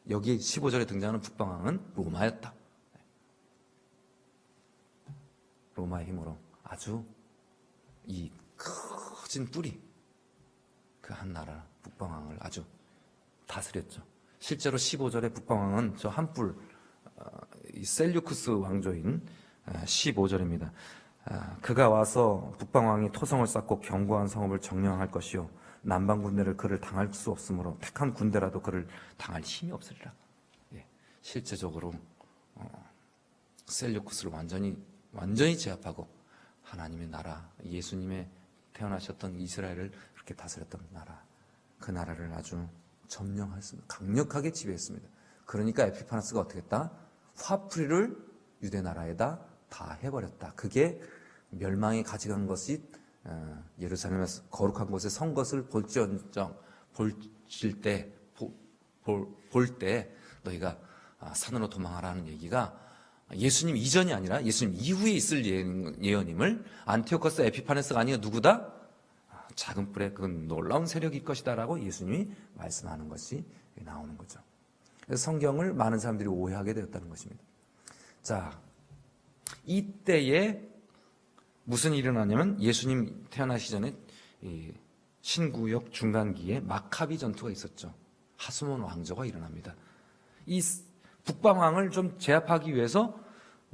여기 15절에 등장하는 북방왕은 로마였다. 로마의 힘으로 아주 이 커진 뿔이 그 한 나라 북방왕을 아주 다스렸죠. 실제로 15절에 북방왕은 저 한 뿔 이 셀류쿠스 왕조인 15절입니다. 그가 와서 북방왕이 토성을 쌓고 견고한 성읍을 점령할 것이요 남방 군대를 그를 당할 수 없으므로 택한 군대라도 그를 당할 힘이 없으리라. 실제적으로 셀류쿠스를 완전히 제압하고 하나님의 나라, 예수님의 태어나셨던 이스라엘을 그렇게 다스렸던 나라, 그 나라를 아주 점령했습니다. 강력하게 지배했습니다. 그러니까 에피파네스가 어떻게 했다? 화풀이를 유대 나라에다 다 해버렸다. 그게 멸망이 가져간 것이 예루살렘에서 거룩한 곳에 선 것을 볼 때 너희가 산으로 도망하라는 얘기가 예수님 이전이 아니라 예수님 이후에 있을 예언임을 안티오코스 에피파네스가 아니라 누구다? 작은 뿔에 그 놀라운 세력일 것이다 라고 예수님이 말씀하는 것이 나오는 거죠. 그래서 성경을 많은 사람들이 오해하게 되었다는 것입니다. 자, 이때에 무슨 일이 일어나냐면 예수님 태어나시기 전에 이 신구역 중간기에 마카비 전투가 있었죠. 하스몬 왕조가 일어납니다. 이 북방왕을 좀 제압하기 위해서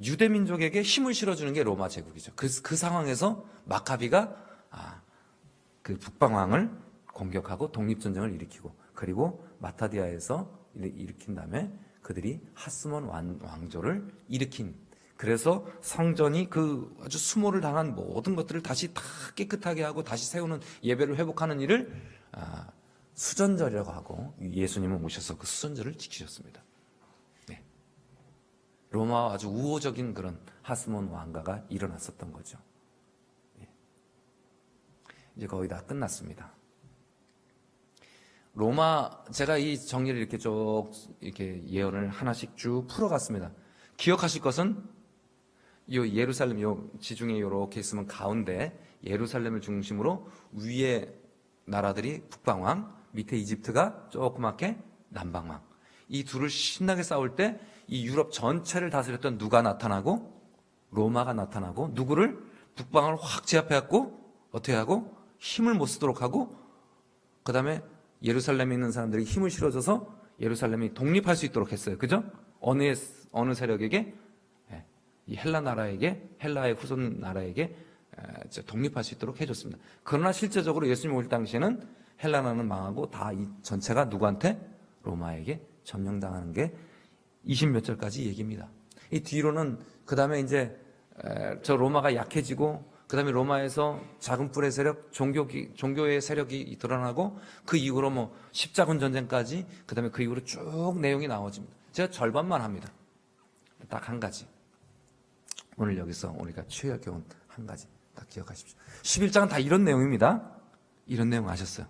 유대민족에게 힘을 실어주는 게 로마 제국이죠. 그 상황에서 마카비가 그 북방왕을 공격하고 독립전쟁을 일으키고 그리고 마타디아에서 일으킨 다음에 그들이 하스몬 왕조를 일으킨, 그래서 성전이 그 아주 수모를 당한 모든 것들을 다시 다 깨끗하게 하고 다시 세우는 예배를 회복하는 일을 수전절이라고 하고 예수님은 오셔서 그 수전절을 지키셨습니다. 로마와 아주 우호적인 그런 하스몬 왕가가 일어났었던 거죠. 이제 거의 다 끝났습니다. 로마, 제가 이 정리를 이렇게 쭉 이렇게 예언을 하나씩 쭉 풀어갔습니다. 기억하실 것은 요 예루살렘, 요 지중해 이렇게 있으면 가운데 예루살렘을 중심으로 위에 나라들이 북방왕, 밑에 이집트가 조그맣게 남방왕. 이 둘을 신나게 싸울 때 이 유럽 전체를 다스렸던 누가 나타나고 로마가 나타나고 누구를 북방을 확 제압해갖고 어떻게 하고 힘을 못 쓰도록 하고 그 다음에 예루살렘에 있는 사람들이 힘을 실어줘서 예루살렘이 독립할 수 있도록 했어요. 그죠? 어느 세력에게? 이 헬라 나라에게, 헬라의 후손 나라에게 독립할 수 있도록 해줬습니다. 그러나 실제적으로 예수님 오실 당시에는 헬라 나라는 망하고 다 이 전체가 누구한테? 로마에게 점령당하는 게 20몇 절까지 얘기입니다. 이 뒤로는 그 다음에 이제 저 로마가 약해지고 그 다음에 로마에서 작은 뿔의 세력, 종교의 세력이 드러나고 그 이후로 뭐 십자군 전쟁까지 그 다음에 그 이후로 쭉 내용이 나와집니다. 제가 절반만 합니다. 딱 한 가지. 오늘 여기서 우리가 취할 경우는 한 가지 딱 기억하십시오. 11장은 다 이런 내용입니다. 이런 내용 아셨어요?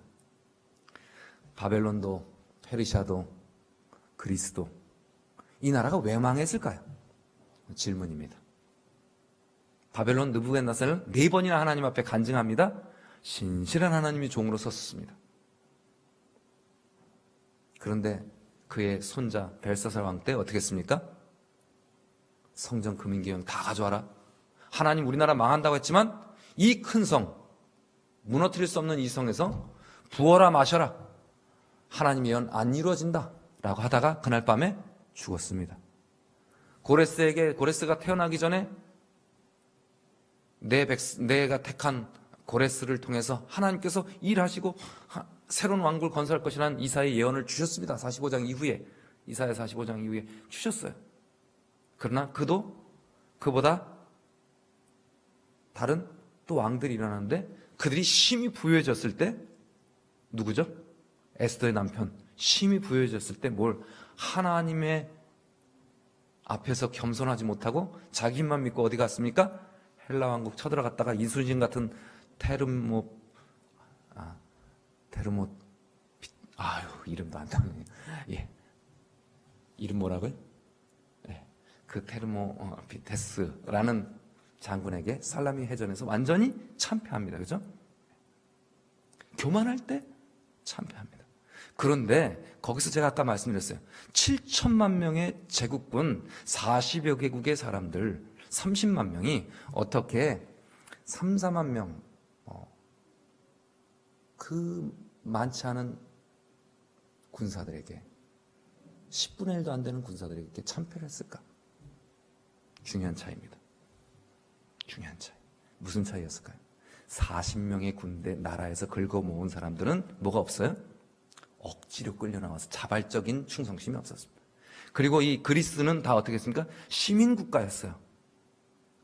바벨론도 페르시아도 그리스도 이 나라가 왜 망했을까요? 질문입니다. 바벨론 느부갓네살은 4번이나 하나님 앞에 간증합니다. 신실한 하나님이 종으로 섰습니다. 그런데 그의 손자 벨사살 왕 때 어떻게 했습니까? 성전 금인기용 다 가져와라. 하나님 우리나라 망한다고 했지만 이 큰 성, 무너뜨릴 수 없는 이 성에서 부어라 마셔라. 하나님의 연 안 이루어진다 라고 하다가 그날 밤에 죽었습니다. 고레스가 태어나기 전에 내가 택한 고레스를 통해서 하나님께서 일하시고 새로운 왕국을 건설할 것이라는 이사야의 예언을 주셨습니다. 45장 이후에, 이사야 45장 이후에 주셨어요. 그러나 그보다 다른 또 왕들이 일어나는데 그들이 심히 부유해졌을 때 누구죠? 에스더의 남편 심히 부유해졌을 때 하나님의 앞에서 겸손하지 못하고 자기 힘만 믿고 어디 갔습니까? 헬라 왕국 쳐들어갔다가 이순신 같은 이름도 안 나오네요. 예. 이름 뭐라고요? 예. 그 테르모피테스라는 장군에게 살라미 해전에서 완전히 참패합니다. 그죠? 교만할 때 참패합니다. 그런데 거기서 제가 아까 말씀드렸어요. 7천만 명의 제국군 40여 개국의 사람들 30만 명이 어떻게 3, 4만 명 그 많지 않은 군사들에게 10분의 1도 안 되는 군사들에게 이렇게 참패를 했을까? 중요한 차이입니다. 중요한 차이. 무슨 차이였을까요? 40명의 군대 나라에서 긁어 모은 사람들은 뭐가 없어요? 억지로 끌려 나와서 자발적인 충성심이 없었습니다. 그리고 이 그리스는 다 어떻게 했습니까? 시민국가였어요.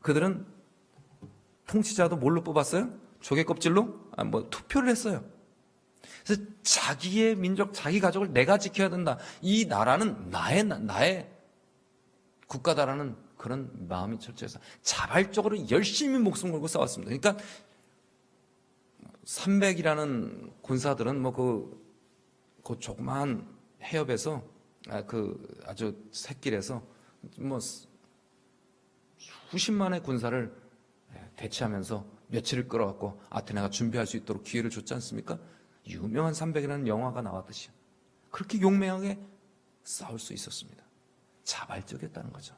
그들은 통치자도 뭘로 뽑았어요? 조개 껍질로? 투표를 했어요. 그래서 자기의 민족, 자기 가족을 내가 지켜야 된다. 이 나라는 나의 국가다라는 그런 마음이 철저해서 자발적으로 열심히 목숨 걸고 싸웠습니다. 그러니까 300이라는 군사들은 그 조그마한 해협에서 아주 샛길에서 수십만의 군사를 대치하면서 며칠을 끌어갖고 아테네가 준비할 수 있도록 기회를 줬지 않습니까? 유명한 300이라는 영화가 나왔듯이 그렇게 용맹하게 싸울 수 있었습니다. 자발적이었다는 거죠.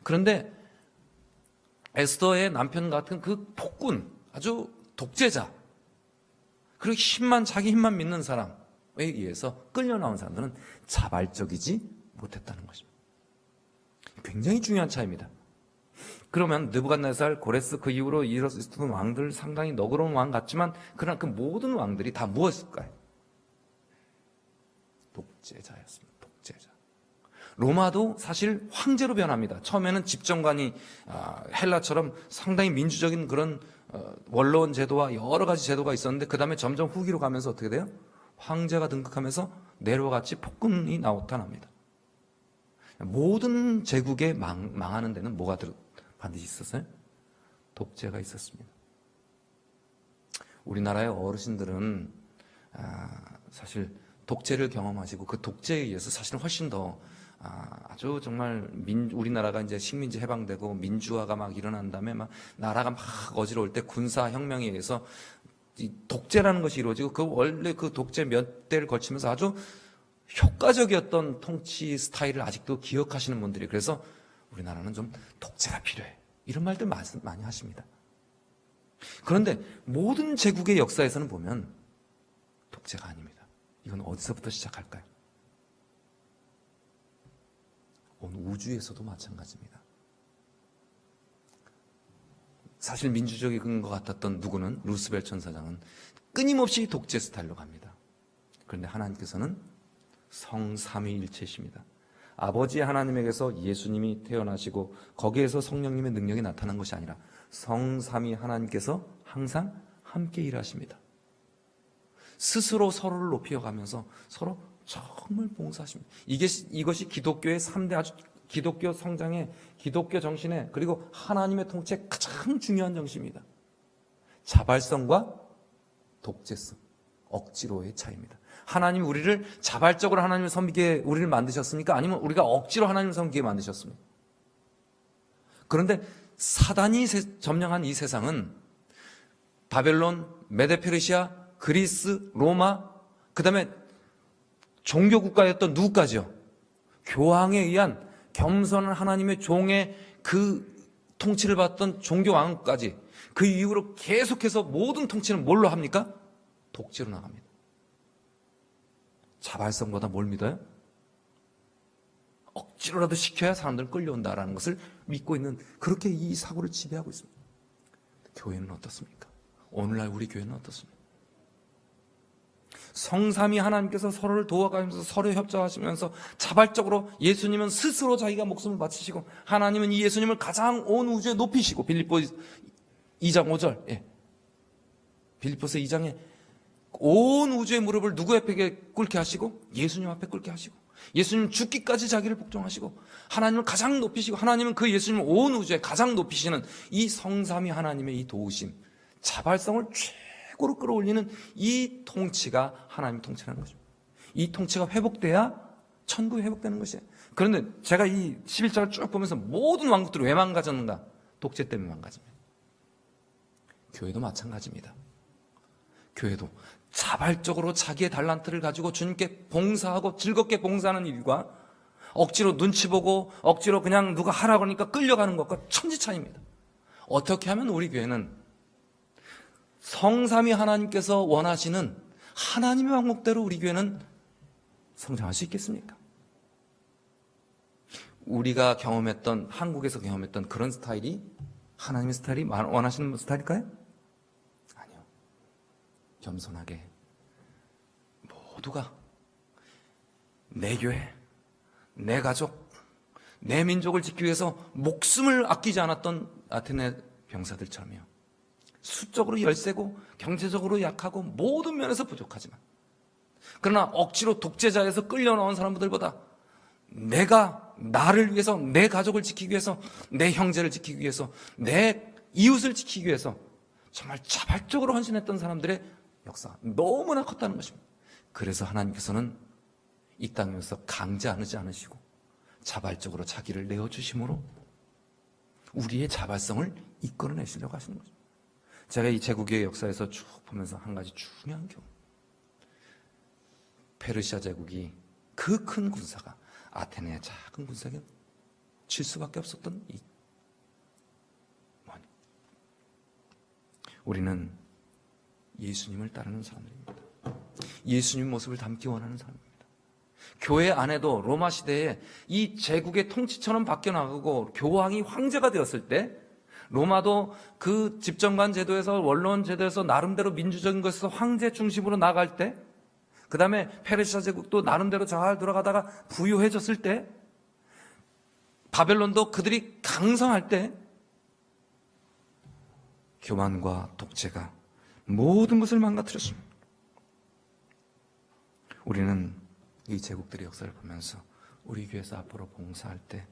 그런데 에스더의 남편 같은 그 폭군, 아주 독재자, 그리고 자기 힘만 믿는 사람에 의해서 끌려 나온 사람들은 자발적이지 못했다는 것입니다. 굉장히 중요한 차이입니다. 그러면 느부갓네살, 고레스 그 이후로 이르렀던 왕들 상당히 너그러운 왕 같지만 그러나 그 모든 왕들이 다 무엇일까요? 독재자였습니다. 독재자. 로마도 사실 황제로 변합니다. 처음에는 집정관이 헬라처럼 상당히 민주적인 그런 원로원 제도와 여러 가지 제도가 있었는데 그 다음에 점점 후기로 가면서 어떻게 돼요? 황제가 등극하면서 네로 같이 폭군이 나타납니다. 모든 제국에 망하는 데는 뭐가 반드시 있었어요? 독재가 있었습니다. 우리나라의 어르신들은 사실 독재를 경험하시고 그 독재에 의해서 사실은 훨씬 더 아주 정말 우리나라가 이제 식민지 해방되고 민주화가 막 일어난 다음에 막 나라가 막 어지러울 때 군사 혁명에 의해서 이 독재라는 것이 이루어지고 그 원래 그 독재 몇 대를 거치면서 아주 효과적이었던 통치 스타일을 아직도 기억하시는 분들이, 그래서 우리나라는 좀 독재가 필요해 이런 말들 많이 하십니다. 그런데 모든 제국의 역사에서는 보면 독재가 아닙니다. 이건 어디서부터 시작할까요? 온 우주에서도 마찬가지입니다. 사실 민주적인 것 같았던 누구는 루스벨 천사장은 끊임없이 독재 스타일로 갑니다. 그런데 하나님께서는 성삼위일체이십니다. 아버지 하나님에게서 예수님이 태어나시고 거기에서 성령님의 능력이 나타난 것이 아니라 성삼위 하나님께서 항상 함께 일하십니다. 스스로 서로를 높여가면서 서로 정말 봉사하십니다. 이것이 기독교의 3대 아주 기독교 성장의 기독교 정신의 그리고 하나님의 통치의 가장 중요한 정신입니다. 자발성과 독재성, 억지로의 차이입니다. 하나님이 우리를 자발적으로 하나님을 섬기게 우리를 만드셨습니까? 아니면 우리가 억지로 하나님을 섬기게 만드셨습니까? 그런데 사단이 점령한 이 세상은 바벨론, 메데페르시아, 그리스, 로마, 그 다음에 종교국가였던 누구까지요? 교황에 의한 겸손한 하나님의 종의 그 통치를 받던 종교왕까지 그 이후로 계속해서 모든 통치는 뭘로 합니까? 독재로 나갑니다. 자발성보다 뭘 믿어요? 억지로라도 시켜야 사람들은 끌려온다라는 것을 믿고 있는, 그렇게 이 사고를 지배하고 있습니다. 교회는 어떻습니까? 오늘날 우리 교회는 어떻습니까? 성삼위 하나님께서 서로를 도와가면서 서로 협조하시면서 자발적으로 예수님은 스스로 자기가 목숨을 바치시고 하나님은 이 예수님을 가장 온 우주에 높이시고, 빌립보 2장 5절, 빌립보서 2장에 온 우주의 무릎을 누구 앞에 꿇게 하시고? 예수님 앞에 꿇게 하시고, 예수님 죽기까지 자기를 복종하시고 하나님을 가장 높이시고, 하나님은 그 예수님을 온 우주에 가장 높이시는 이 성삼위 하나님의 이 도우심, 자발성을 최고로 끌어올리는 이 통치가 하나님의 통치라는 거죠. 이 통치가 회복돼야 천국이 회복되는 것이에요. 그런데 제가 이 11장을 쭉 보면서 모든 왕국들이 왜 망가졌는가? 독재 때문에 망가집니다. 교회도 마찬가지입니다. 교회도 자발적으로 자기의 달란트를 가지고 주님께 봉사하고 즐겁게 봉사하는 일과 억지로 눈치 보고 억지로 그냥 누가 하라고 하니까 끌려가는 것과 천지차이입니다. 어떻게 하면 우리 교회는 성삼위 하나님께서 원하시는 하나님의 방법대로 우리 교회는 성장할 수 있겠습니까? 우리가 경험했던, 한국에서 경험했던 그런 스타일이 하나님의 스타일이 원하시는 스타일일까요? 아니요. 겸손하게 모두가 내 교회, 내 가족, 내 민족을 지키기 위해서 목숨을 아끼지 않았던 아테네 병사들처럼요. 수적으로 열세고 경제적으로 약하고 모든 면에서 부족하지만, 그러나 억지로 독재자에서 끌려 나온 사람들보다 내가 나를 위해서, 내 가족을 지키기 위해서, 내 형제를 지키기 위해서, 내 이웃을 지키기 위해서 정말 자발적으로 헌신했던 사람들의 역사가 너무나 컸다는 것입니다. 그래서 하나님께서는 이 땅에서 강제하지 않으시고 자발적으로 자기를 내어주심으로 우리의 자발성을 이끌어내시려고 하시는 거죠. 제가 이 제국의 역사에서 쭉 보면서 한 가지 중요한 교훈, 페르시아 제국이 그 큰 군사가 아테네의 작은 군사에게 질 수밖에 없었던 이 원인. 우리는 예수님을 따르는 사람들입니다. 예수님 모습을 담기 원하는 사람입니다. 교회 안에도 로마 시대에 이 제국의 통치처럼 바뀌어나가고 교황이 황제가 되었을 때, 로마도 그 집정관 제도에서, 원로원 제도에서 나름대로 민주적인 것에서 황제 중심으로 나갈 때, 그 다음에 페르시아 제국도 나름대로 잘 돌아가다가 부유해졌을 때, 바벨론도 그들이 강성할 때, 교만과 독재가 모든 것을 망가뜨렸습니다. 우리는 이 제국들의 역사를 보면서 우리 교회에서 앞으로 봉사할 때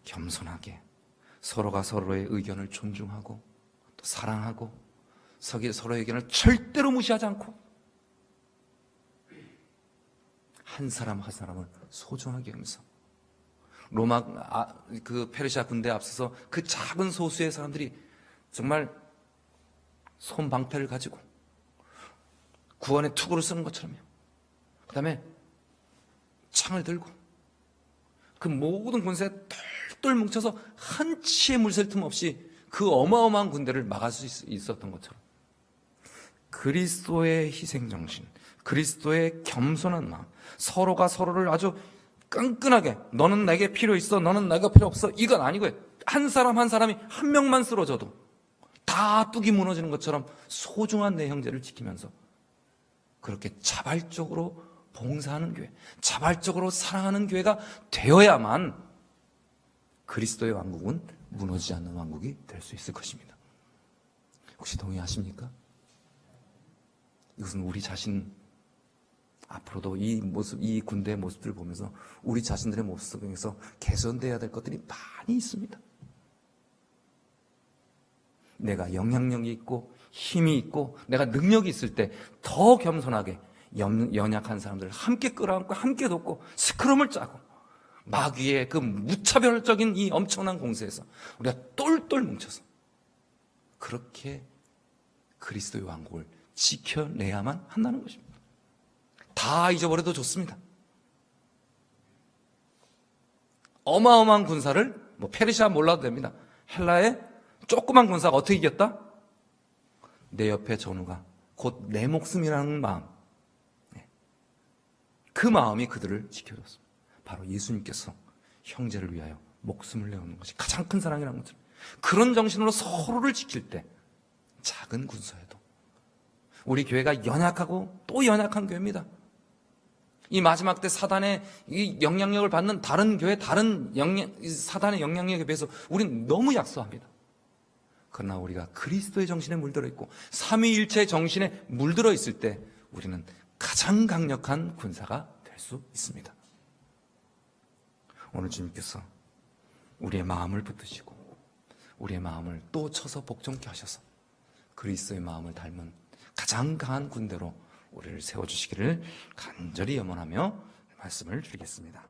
겸손하게 서로가 서로의 의견을 존중하고 또 사랑하고 서로의 의견을 절대로 무시하지 않고 한 사람 한 사람을 소중하게 여기면서 그 페르시아 군대에 앞서서 그 작은 소수의 사람들이 정말 손방패를 가지고 구원의 투구를 쓰는 것처럼요. 그 다음에 창을 들고 그 모든 군사에 똘똘 뭉쳐서 한치의 물샐 틈 없이 그 어마어마한 군대를 막을 수 있었던 것처럼 그리스도의 희생정신, 그리스도의 겸손한 마음, 서로가 서로를 아주 끈끈하게 너는 내게 필요 있어, 너는 내가 필요 없어, 이건 아니고요. 한 사람 한 사람이 한 명만 쓰러져도 다 뚝이 무너지는 것처럼 소중한 내 형제를 지키면서 그렇게 자발적으로 봉사하는 교회, 자발적으로 사랑하는 교회가 되어야만 그리스도의 왕국은 무너지지 않는 왕국이 될 수 있을 것입니다. 혹시 동의하십니까? 이것은 우리 자신 앞으로도 이 모습, 이 군대의 모습들을 보면서 우리 자신들의 모습 속에서 개선되어야 될 것들이 많이 있습니다. 내가 영향력이 있고 힘이 있고 내가 능력이 있을 때 더 겸손하게 연약한 사람들을 함께 끌어안고 함께 돕고 스크럼을 짜고 마귀의 그 무차별적인 이 엄청난 공세에서 우리가 똘똘 뭉쳐서 그렇게 그리스도의 왕국을 지켜내야만 한다는 것입니다. 다 잊어버려도 좋습니다. 어마어마한 군사를 페르시아 몰라도 됩니다. 헬라의 조그만 군사가 어떻게 이겼다? 내 옆에 전우가 곧 내 목숨이라는 마음, 그 마음이 그들을 지켜줬습니다. 바로 예수님께서 형제를 위하여 목숨을 내놓는 것이 가장 큰 사랑이라는 것을, 그런 정신으로 서로를 지킬 때 작은 군사에도 우리 교회가 연약하고 또 연약한 교회입니다. 이 마지막 때 사단의 이 영향력을 받는 다른 교회, 사단의 영향력에 비해서 우리는 너무 약소합니다. 그러나 우리가 그리스도의 정신에 물들어 있고 삼위일체의 정신에 물들어 있을 때 우리는 가장 강력한 군사가 될 수 있습니다. 오늘 주님께서 우리의 마음을 붙드시고 우리의 마음을 또 쳐서 복종케 하셔서 그리스도의 마음을 닮은 가장 강한 군대로 우리를 세워주시기를 간절히 염원하며 말씀을 드리겠습니다.